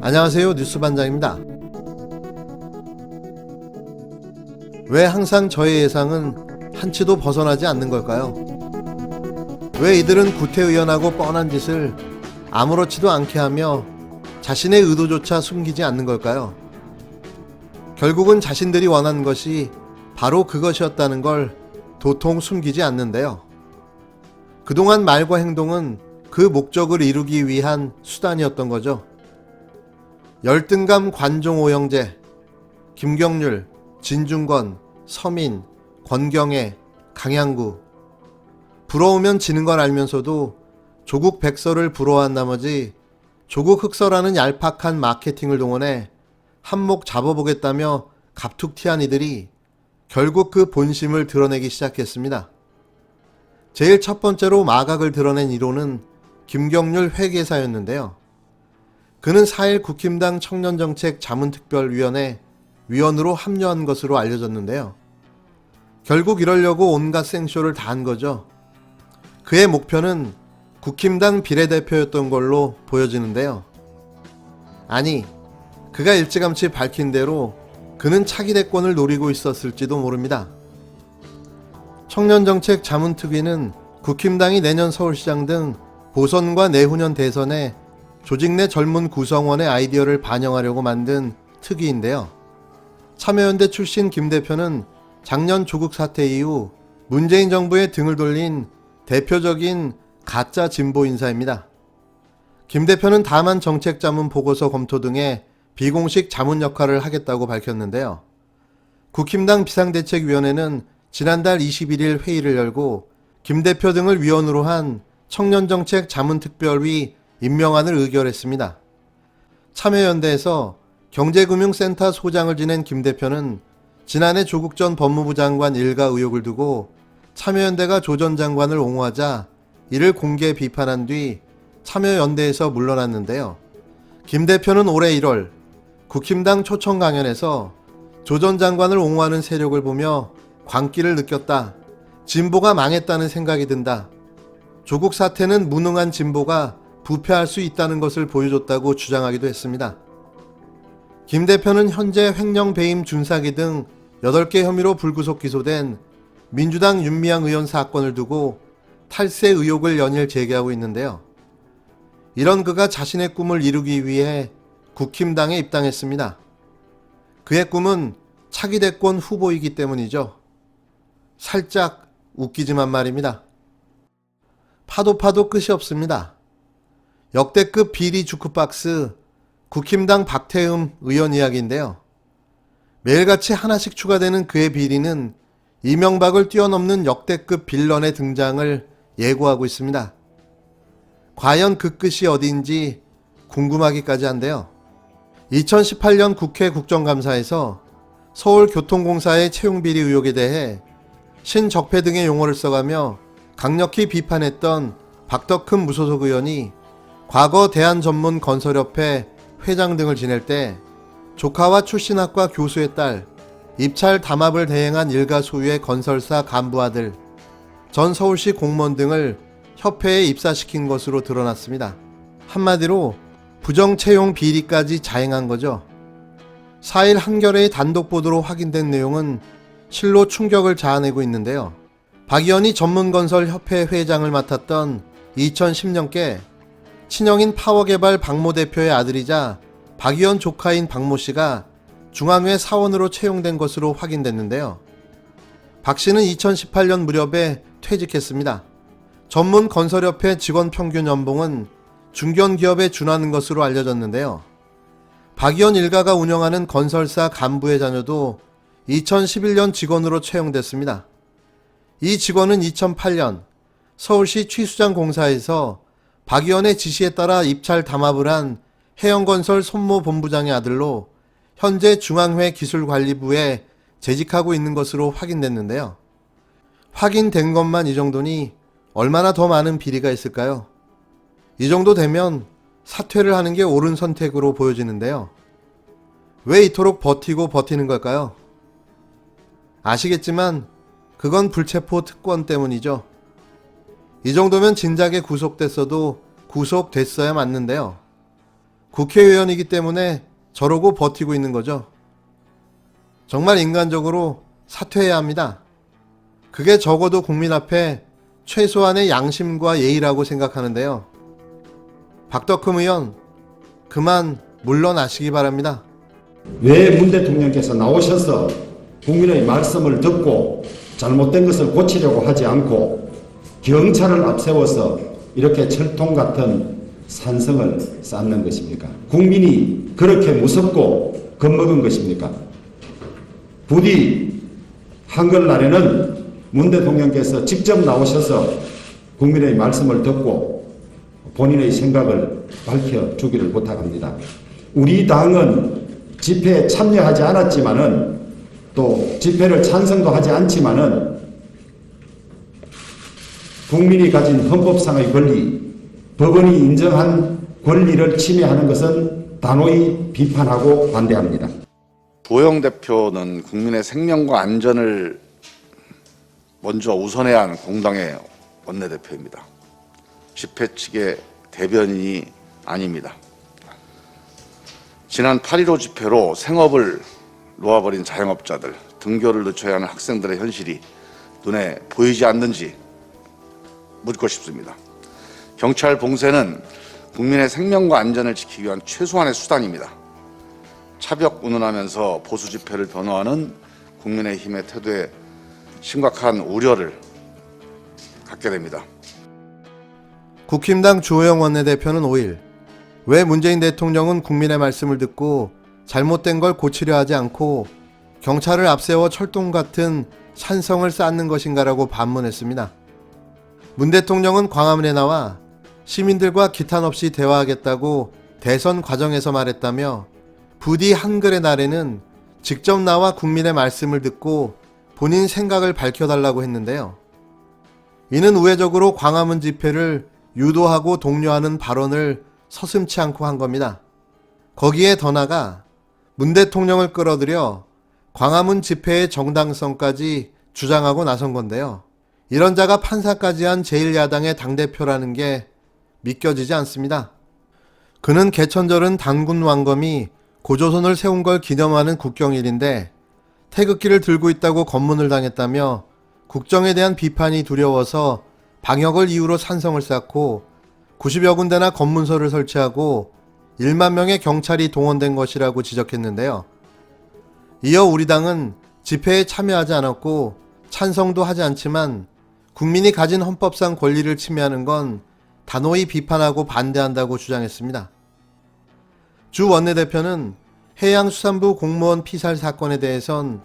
안녕하세요, 뉴스반장입니다. 왜 항상 저의 예상은 한치도 벗어나지 않는 걸까요? 왜 이들은 구태의연하고 뻔한 짓을 아무렇지도 않게 하며 자신의 의도조차 숨기지 않는 걸까요? 결국은 자신들이 원하는 것이 바로 그것이었다는 걸 도통 숨기지 않는데요. 그동안 말과 행동은 그 목적을 이루기 위한 수단이었던 거죠. 열등감 관종 오영재, 김경률, 진중권, 서민, 권경애, 강양구. 부러우면 지는 걸 알면서도 조국 백서를 부러워한 나머지 조국 흑서라는 얄팍한 마케팅을 동원해 한몫 잡아보겠다며 갑툭튀한 이들이 결국 그 본심을 드러내기 시작했습니다. 제일 첫 번째로 마각을 드러낸 이론은 김경률 회계사였는데요. 그는 4일 국힘당 청년정책 자문특별위원회 위원으로 합류한 것으로 알려졌는데요. 결국 이러려고 온갖 생쇼를 다 한 거죠. 그의 목표는 국힘당 비례대표였던 걸로 보여지는데요. 아니, 그가 일찌감치 밝힌 대로 그는 차기 대권을 노리고 있었을지도 모릅니다. 청년정책 자문특위는 국힘당이 내년 서울시장 등 보선과 내후년 대선에 조직 내 젊은 구성원의 아이디어를 반영하려고 만든 특위인데요. 참여연대 출신 김 대표는 작년 조국 사태 이후 문재인 정부의 등을 돌린 대표적인 가짜 진보 인사입니다. 김 대표는 다만 정책자문 보고서 검토 등의 비공식 자문 역할을 하겠다고 밝혔는데요. 국힘당 비상대책위원회는 지난달 21일 회의를 열고 김 대표 등을 위원으로 한 청년정책 자문특별위 임명안을 의결했습니다. 참여연대에서 경제금융센터 소장을 지낸 김 대표는 지난해 조국 전 법무부 장관 일가 의혹을 두고 참여연대가 조 전 장관을 옹호하자 이를 공개 비판한 뒤 참여연대에서 물러났는데요. 김 대표는 올해 1월 국힘당 초청 강연에서 조 전 장관을 옹호하는 세력을 보며 광기를 느꼈다. 진보가 망했다는 생각이 든다. 조국 사태는 무능한 진보가 부패할 수 있다는 것을 보여줬다고 주장하기도 했습니다. 김 대표는 현재 횡령 배임 준사기 등 8개 혐의로 불구속 기소된 민주당 윤미향 의원 사건을 두고 탈세 의혹을 연일 제기하고 있는데요. 이런 그가 자신의 꿈을 이루기 위해 국힘당에 입당했습니다. 그의 꿈은 차기 대권 후보이기 때문이죠. 살짝 웃기지만 말입니다. 파도 끝이 없습니다. 역대급 비리 주크박스 국힘당 박태흠 의원 이야기인데요. 매일같이 하나씩 추가되는 그의 비리는 이명박을 뛰어넘는 역대급 빌런의 등장을 예고하고 있습니다. 과연 그 끝이 어디인지 궁금하기까지 한데요. 2018년 국회 국정감사에서 서울교통공사의 채용비리 의혹에 대해 신적폐 등의 용어를 써가며 강력히 비판했던 박덕흠 무소속 의원이 과거 대한전문건설협회 회장 등을 지낼 때 조카와 출신학과 교수의 딸, 입찰 담합을 대행한 일가 소유의 건설사 간부 아들, 전 서울시 공무원 등을 협회에 입사시킨 것으로 드러났습니다. 한마디로 부정채용 비리까지 자행한 거죠. 4일 한겨레의 단독 보도로 확인된 내용은 실로 충격을 자아내고 있는데요. 박 의원이 전문건설협회 회장을 맡았던 2010년께 친형인 파워개발 박모 대표의 아들이자 박 의원 조카인 박모 씨가 중앙회 사원으로 채용된 것으로 확인됐는데요. 박 씨는 2018년 무렵에 퇴직했습니다. 전문건설협회 직원 평균 연봉은 중견기업에 준하는 것으로 알려졌는데요. 박 의원 일가가 운영하는 건설사 간부의 자녀도 2011년 직원으로 채용됐습니다. 이 직원은 2008년 서울시 취수장 공사에서 박 의원의 지시에 따라 입찰 담합을 한 해영건설 손모본부장의 아들로 현재 중앙회 기술관리부에 재직하고 있는 것으로 확인됐는데요. 확인된 것만 이 정도니 얼마나 더 많은 비리가 있을까요? 이 정도 되면 사퇴를 하는 게 옳은 선택으로 보여지는데요. 왜 이토록 버티고 버티는 걸까요? 아시겠지만 그건 불체포 특권 때문이죠. 이 정도면 진작에 구속됐어도 구속됐어야 맞는데요. 국회의원이기 때문에 저러고 버티고 있는 거죠. 정말 인간적으로 사퇴해야 합니다. 그게 적어도 국민 앞에 최소한의 양심과 예의라고 생각하는데요. 박덕흠 의원, 그만 물러나시기 바랍니다. 왜 문 대통령께서 나오셔서 국민의 말씀을 듣고 잘못된 것을 고치려고 하지 않고 경찰을 앞세워서 이렇게 철통 같은 산성을 쌓는 것입니까? 국민이 그렇게 무섭고 겁먹은 것입니까? 부디 한글날에는 문 대통령께서 직접 나오셔서 국민의 말씀을 듣고 본인의 생각을 밝혀주기를 부탁합니다. 우리 당은 집회에 참여하지 않았지만은 또 집회를 찬성도 하지 않지만은 국민이 가진 헌법상의 권리, 법원이 인정한 권리를 침해하는 것은 단호히 비판하고 반대합니다. 주호영 대표는 국민의 생명과 안전을 먼저 우선해야 하는 공당의 원내대표입니다. 집회 측의 대변인이 아닙니다. 지난 8.15 집회로 생업을 놓아버린 자영업자들, 등교를 늦춰야 하는 학생들의 현실이 눈에 보이지 않는지 묻고 싶습니다. 경찰 봉쇄는 국민의 생명과 안전을 지키기 위한 최소한의 수단입니다. 차벽 운운하면서 보수 집회를 변호하는 국민의힘의 태도에 심각한 우려를 갖게 됩니다. 국힘당 주호영 원내대표는 5일 왜 문재인 대통령은 국민의 말씀을 듣고 잘못된 걸 고치려 하지 않고 경찰을 앞세워 철동 같은 산성을 쌓는 것인가라고 반문했습니다. 문 대통령은 광화문에 나와 시민들과 기탄 없이 대화하겠다고 대선 과정에서 말했다며 부디 한글의 날에는 직접 나와 국민의 말씀을 듣고 본인 생각을 밝혀달라고 했는데요. 이는 우회적으로 광화문 집회를 유도하고 독려하는 발언을 서슴지 않고 한 겁니다. 거기에 더 나아가 문 대통령을 끌어들여 광화문 집회의 정당성까지 주장하고 나선 건데요. 이런 자가 판사까지 한 제1야당의 당대표라는 게 믿겨지지 않습니다. 그는 개천절은 단군 왕검이 고조선을 세운 걸 기념하는 국경일인데 태극기를 들고 있다고 검문을 당했다며 국정에 대한 비판이 두려워서 방역을 이유로 산성을 쌓고 90여 군데나 검문소를 설치하고 1만 명의 경찰이 동원된 것이라고 지적했는데요. 이어 우리 당은 집회에 참여하지 않았고 찬성도 하지 않지만 국민이 가진 헌법상 권리를 침해하는 건 단호히 비판하고 반대한다고 주장했습니다. 주 원내대표는 해양수산부 공무원 피살 사건에 대해선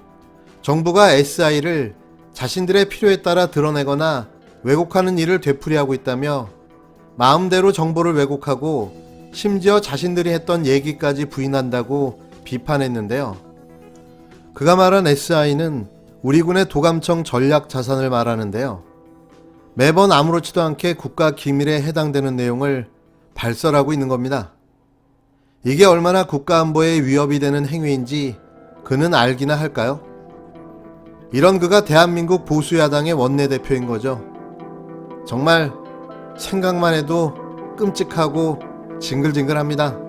정부가 SI를 자신들의 필요에 따라 드러내거나 왜곡하는 일을 되풀이하고 있다며 마음대로 정보를 왜곡하고 심지어 자신들이 했던 얘기까지 부인한다고 비판했는데요. 그가 말한 SI는 우리 군의 도감청 전략 자산을 말하는데요. 매번 아무렇지도 않게 국가 기밀에 해당되는 내용을 발설하고 있는 겁니다. 이게 얼마나 국가 안보에 위협이 되는 행위인지 그는 알기나 할까요? 이런 그가 대한민국 보수야당의 원내대표인 거죠. 정말 생각만 해도 끔찍하고 징글징글합니다.